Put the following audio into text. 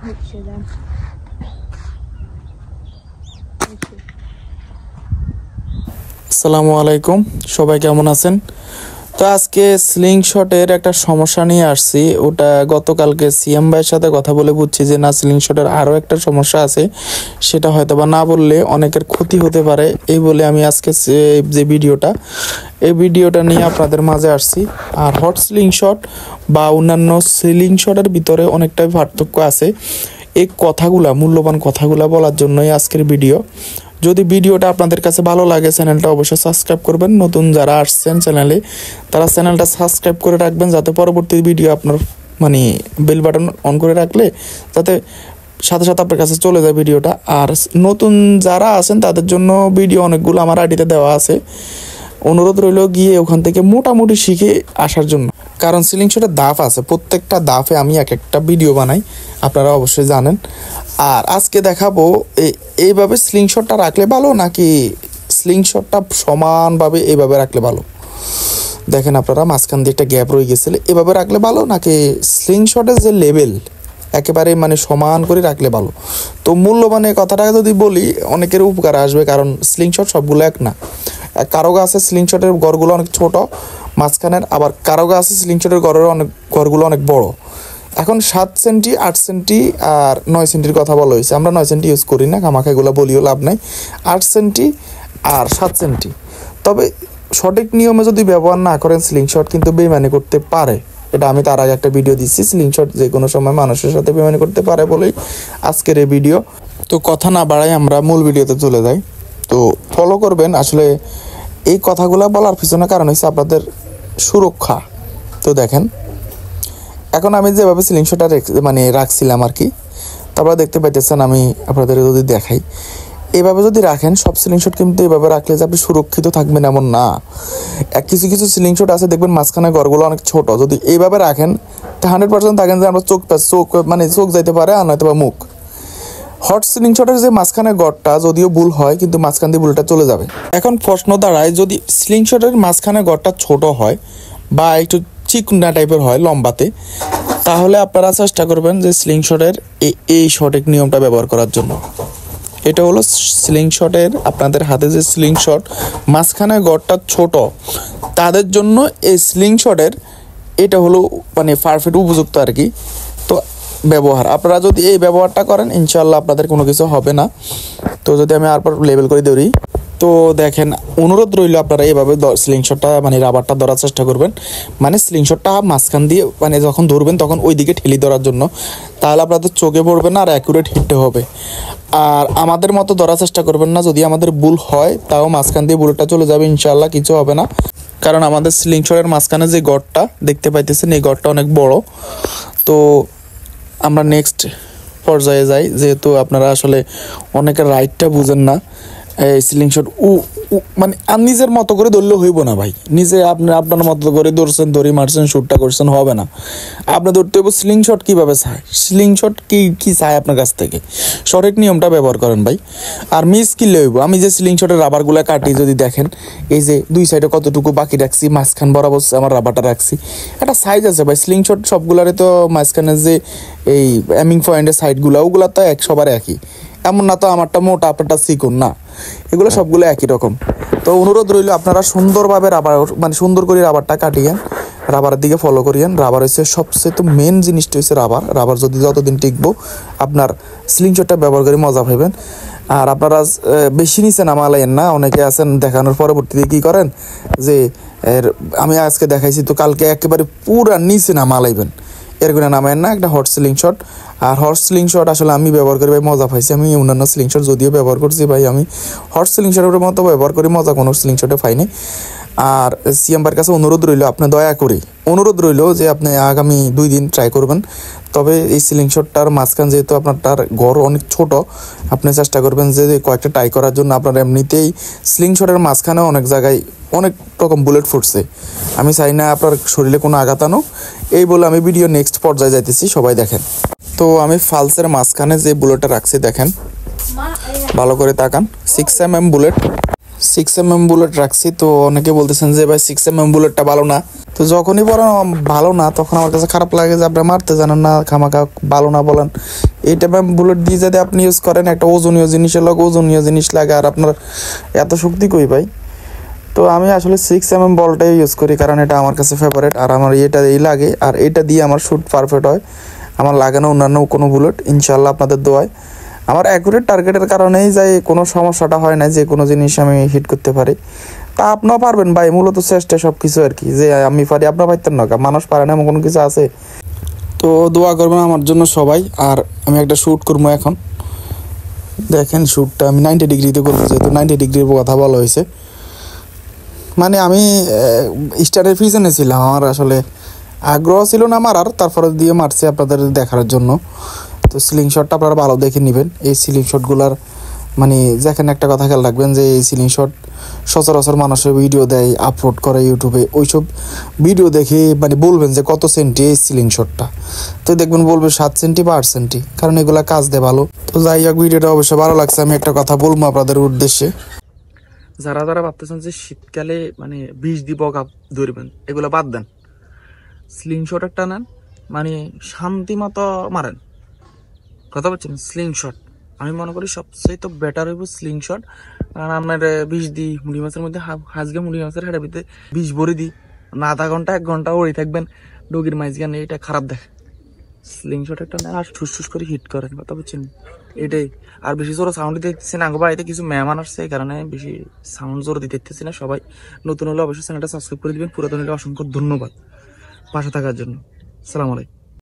হচ্ছে দেন আসসালামু আলাইকুম, সবাই কেমন আছেন? তো আজকে স্লিং শটের একটা সমস্যা নিয়ে আসছি। ওটা গতকালকে সিএম ভাইয়ের সাথে কথা বলে বুঝছি যে না, স্লিং শটের আরও একটা সমস্যা আছে, সেটা হয়তো বা না বললে অনেকের ক্ষতি হতে পারে। এই বলে আমি আজকে যে ভিডিওটা নিয়ে আপনাদের মাঝে আসছি। আর হট স্লিং শট বা অন্যান্য স্লিং শটের ভিতরে অনেকটাই পার্থক্য আছে। এই কথাগুলা, মূল্যবান কথাগুলা বলার জন্যই আজকের ভিডিও। যদি ভিডিওটা আপনাদের কাছে ভালো লাগে, চ্যানেলটা অবশ্যই সাবস্ক্রাইব করবেন। নতুন যারা আসছেন চ্যানেলে, তারা চ্যানেলটা সাবস্ক্রাইব করে রাখবেন, যাতে পরবর্তী ভিডিও আপনার বেল বাটন অন করে রাখলে যাতে সাথে সাথে আপনার কাছে চলে যায় ভিডিওটা। আর নতুন যারা আছেন তাদের জন্য ভিডিও অনেকগুলো আমার আইডিতে দেওয়া আছে, অনুরোধ রইল গিয়ে ওখান থেকে মোটামুটি শিখে আসার জন্য। কারণ সিলিং শটের ধাপ আছে, প্রত্যেকটা ধাপে আমি এক একটা ভিডিও বানাই, আপনারা অবশ্যই জানেন। আর আজকে দেখাবো এইভাবে স্লিং শটটা রাখলে ভালো নাকি স্লিং শটটা সমানভাবে এইভাবে রাখলে ভালো। দেখেন আপনারা, মাঝখান দিয়ে একটা গ্যাপ রয়ে গেছিল, এভাবে রাখলে ভালো নাকি স্লিং শটের যে লেভেল একেবারে সমান করে রাখলে ভালো। তো মূল্যবান এই কথাটা যদি বলি, অনেকের উপকার আসবে, কারণ স্লিং শট সবগুলো এক না। কারো আছে স্লিং শটের গড়গুলো অনেক ছোট মাঝখানের, আবার কারো আছে স্লিং শটের গড়গুলো অনেক বড়। এখন 7 সেন্টি, 8 সেন্টি আর 9 সেন্টির কথা বলা হয়েছে। আমরা 9 সেন্টি ইউজ করি না, খামাখা এগুলো বলিও লাভ নাই। 8 সেন্টি আর 7 সেন্টি। তবে সঠিক নিয়মে যদি ব্যবহার না করেন, স্লিং শট কিন্তু বেইমানি করতে পারে। এটা আমি তার আগে একটা ভিডিও দিচ্ছি, স্লিং শট যে কোনো সময় মানুষের সাথে বেইমানি করতে পারে বলেই আজকের এই ভিডিও। তো কথা না বাড়াই আমরা মূল ভিডিওতে চলে যাই। তো ফলো করবেন। আসলে এই কথাগুলো বলার পিছনে কারণ হচ্ছে আপনাদের সুরক্ষা। তো দেখেন, এখন আমি যেভাবে স্লিং শটটা রাখছিলাম আর কি, তারপরে দেখতে পাইতেছেন, আমি আপনাদের যদি দেখাই, এভাবে যদি রাখেন সব স্লিং শট কিন্তু এভাবে রাখলে যে আপনি সুরক্ষিত থাকবেন এমন না। কিছু কিছু স্লিং শট আছে দেখবেন মাঝখানে ঘরগুলো অনেক ছোট, যদি এইভাবে রাখেন তো 100% থাকেন যে আমরা চোখ যাইতে পারে, আর নয়তো বা মুখ। হট স্লিং শটের যে মাঝখানে গড়টা যদিও ভুল হয়, কিন্তু মাঝখান দিয়ে ভুলটা চলে যাবে। এখন প্রশ্ন দাঁড়ায়, যদি স্লিং শটের মাঝখানে গড়টা ছোট হয় বা একটু চিকনা টাইপের হয় লম্বাতে, তাহলে আপনারা চেষ্টা করবেন যে স্লিং শটের এই সঠিক নিয়মটা ব্যবহার করার জন্য। এটা হলো স্লিং শটের, আপনাদের হাতে যে স্লিং শট মাঝখানে গড়টা ছোট, তাদের জন্য এই স্লিং শটের এটা হলো পারফেক্ট উপযুক্ত আর কি। তো ব্যবহার আপনারা যদি এই ব্যবহারটা করেন, ইনশাল্লাহ আপনাদের কোনো কিছু হবে না। তো যদি আমি আরপর লেবেল করে ধরি, তো দেখেন, অনুরোধ রইল আপনারা এইভাবে স্লিং শটটা রাবারটা ধরার চেষ্টা করবেন। স্লিং শটটা মাঝখান দিয়ে যখন ধরবেন তখন ওই দিকে ঠেলি ধরার জন্য, তাহলে আপনাদের চোখে পড়বে না আর অ্যাকুরেট হিটে হবে। আর আমাদের মতো ধরার চেষ্টা করবেন না, যদি আমাদের ভুল হয় তাও মাঝখান দিয়ে বুলেটটা চলে যাবে, ইনশাল্লাহ কিছু হবে না। কারণ আমাদের স্লিং শটের মাঝখানে যে গড়টা দেখতে পাইতেছেন, এই গড়টা অনেক বড়। তো আমরা নেক্সট পর্যায়ে যাই, যেহেতু আপনারা আসলে অনেকের রাইটটা বুঝেন না। এই স্লিং শট আর নিজের মতো করে ধরলে হইব না ভাই। নিজে আপনার মতো করে ধরি মারছেন, শ্যুটটা করছেন, হবে না। আপনি ধরতে হইব স্লিং শট কীভাবে চায়, স্লিং শট কী চায় আপনার কাছ থেকে, সঠিক নিয়মটা ব্যবহার করেন ভাই। আর মিস কিনলে হইব। আমি যে স্লিং শটের রাবারগুলো কাটি, যদি দেখেন এই যে দুই সাইডে কতটুকু বাকি রাখছি, মাঝখান বরাবর আমার রাবারটা রাখছি, একটা সাইজ আছে ভাই। স্লিং শট সবগুলারে তো মাঝখানে যে এই এমিং পয়েন্টের সাইডগুলো, ওগুলো তো সবার একই, এমন না তো আমারটা মোটা আপনারটা চিকন, না, এগুলো সবগুলো একই রকম। তো অনুরোধ রইল আপনারা সুন্দরভাবে রাবার সুন্দর করে রাবারটা কাটিয়েন, রাবারের দিকে ফলো করিয়েন। রাবার হচ্ছে সবচেয়ে তো মেন জিনিসটা হচ্ছে রাবার যদি যতদিন টিকবো আপনার স্লিং শটটা ব্যবহার করে মজা পাইবেন। আর আপনারা বেশি নিচে নামালেন না, অনেকে আছেন দেখানোর পরবর্তীতে কী করেন যে আমি আজকে দেখাইছি তো কালকে একেবারে পুরা নিচে নামালাইবেন, এরকম নামায়েন না। একটা হট স্লিং শট, আর হট স্লিং শট আসলে আমি ব্যবহার করি ভাই, মজা পাইছি। আমি অন্যান্য স্লিং শট যদিও ব্যবহার করছি ভাই, আমি হট স্লিং শটের মতো ব্যবহার করি, মজা কোনো স্লিং শটে পাইনি। আর সিএমবার কাছে অনুরোধ রইল, আপনি দয়া করে অনুরোধ রইল যে আপনি আগামী 2 দিন ট্রাই করবেন। তবে এই স্লিং শটটার মাঝখান যেহেতু আপনারটার গড় অনেক ছোট, আপনি চেষ্টা করবেন যে কয়েকটা ট্রাই করার জন্য। আপনার এমনিতেই স্লিং শটের মাঝখানে অনেক জায়গায় অনেক রকম বুলেট ফুটছে, আমি চাই না আপনার শরীরে কোনো আঘাত আনুক। এই বলে আমি ভিডিও নেক্সট পর্যায়ে যাইতেছি, সবাই দেখেন। তো আমি ফালসের মাঝখানে যে বুলেটটা রাখছি দেখেন, ভালো করে তাকান, 6mm বুলেট। 6mm বুলেট রাখছি। তো অনেকে বলতেছেন যে ভাই 6mm বুলেটটা ভালো না। তো যখনই বলেন ভালো না, তখন আমার কাছে খারাপ লাগে যে আপনি মারতে জানেন না, খামাখা ভালো না বলেন। 8mm বুলেট দিয়ে যদি আপনি ইউজ করেন, একটা ওজনীয় জিনিসের লোক ওজনীয় জিনিস লাগে, আর আপনার এত শক্তি কই ভাই। তো আমি আসলে 6mm বলটাই ইউজ করি, কারণ এটা আমার কাছে ফেভারিট, আর আমার এটা এই লাগে, আর এটা দিয়ে আমার শুট পারফেক্ট হয়। আমার লাগে না অন্যান্য কোনো বুলেট, ইনশাল্লাহ আপনাদের দোয়ায়। আমার অ্যাকুরেট টার্গেটের কারণেই যাই কোনো সমস্যাটা হয় না, যে কোনো জিনিস আমি হিট করতে পারি। তা আপনিও পারবেন ভাই, মূলত চেষ্টা সব কিছু আর কি। যে আমি পারি আপনার পারতেন না, মানুষ পারে না এমন কোনো কিছু আছে। তো দোয়া করবেন আমার জন্য সবাই। আর আমি একটা শ্যুট করবো এখন। দেখেন শ্যুটটা আমি 90 ডিগ্রিতে করবো, যেহেতু 90 ডিগ্রির কথা বলা হয়েছে। মানে আমি স্টারের পিছনে ছিলাম, আমার আসলে আগ্রহ ছিল না মারার, তারপরে দিয়ে মারছি আপনাদের দেখার জন্য। তো সিলিং শটটা আপনারা ভালো দেখে নেবেন। এই সিলিং শটগুলার মানে যেখানে একটা কথা খেয়াল রাখবেন, যে এই সিলিং শট সচরাচর মানুষের ভিডিও দেয়, আপলোড করে ইউটিউবে, ওইসব ভিডিও দেখে মানে বলবেন যে কত সেন্টি এই সিলিং শটটা, তো দেখবেন বলবে 7 সেন্টি বা 8 সেন্টি, কারণ এগুলা কাজ দেয় ভালো। তো যাই হোক, ভিডিওটা অবশ্যই ভালো লাগছে। আমি একটা কথা বলবো আপনাদের উদ্দেশ্যে, যারা যারা ভাবতেছেন যে শীতকালে মানে বিষ দিব কাপ ধরবেন, এগুলো বাদ দেন। স্লিং শট একটা নেন, মানে শান্তি মতো মারেন, কথা বলছেন। স্লিং শট আমি মনে করি সবচেয়ে তো বেটার হইব স্লিং শট। কারণ আপনার বিষ দিই মুড়ি মাছের মধ্যে, হাজগে মুড়ি মাছের হেঁটে ভিতরে বিষ ভরে দিই, না আধা ঘন্টা 1 ঘন্টা ওড়ি থাকবেন ডগির মাঝখানে, এটা খারাপ দেখে। স্লিং শট একটা নেন আর ঠুস করে হিট করেন, কথা বলছেন এটাই। আর বেশি জোরে সাউন্ড দিতেছি না, বাড়িতে কিছু মেহমান আসছে, এই কারণে বেশি সাউন্ড জোরে দিতেছি না। সবাই নতুন হলে অবশ্যই চ্যানেলটা সাবস্ক্রাইব করে দিবেন, পুরাতন হলে অসংখ্য ধন্যবাদ পাশে থাকার জন্য। আসসালামু আলাইকুম।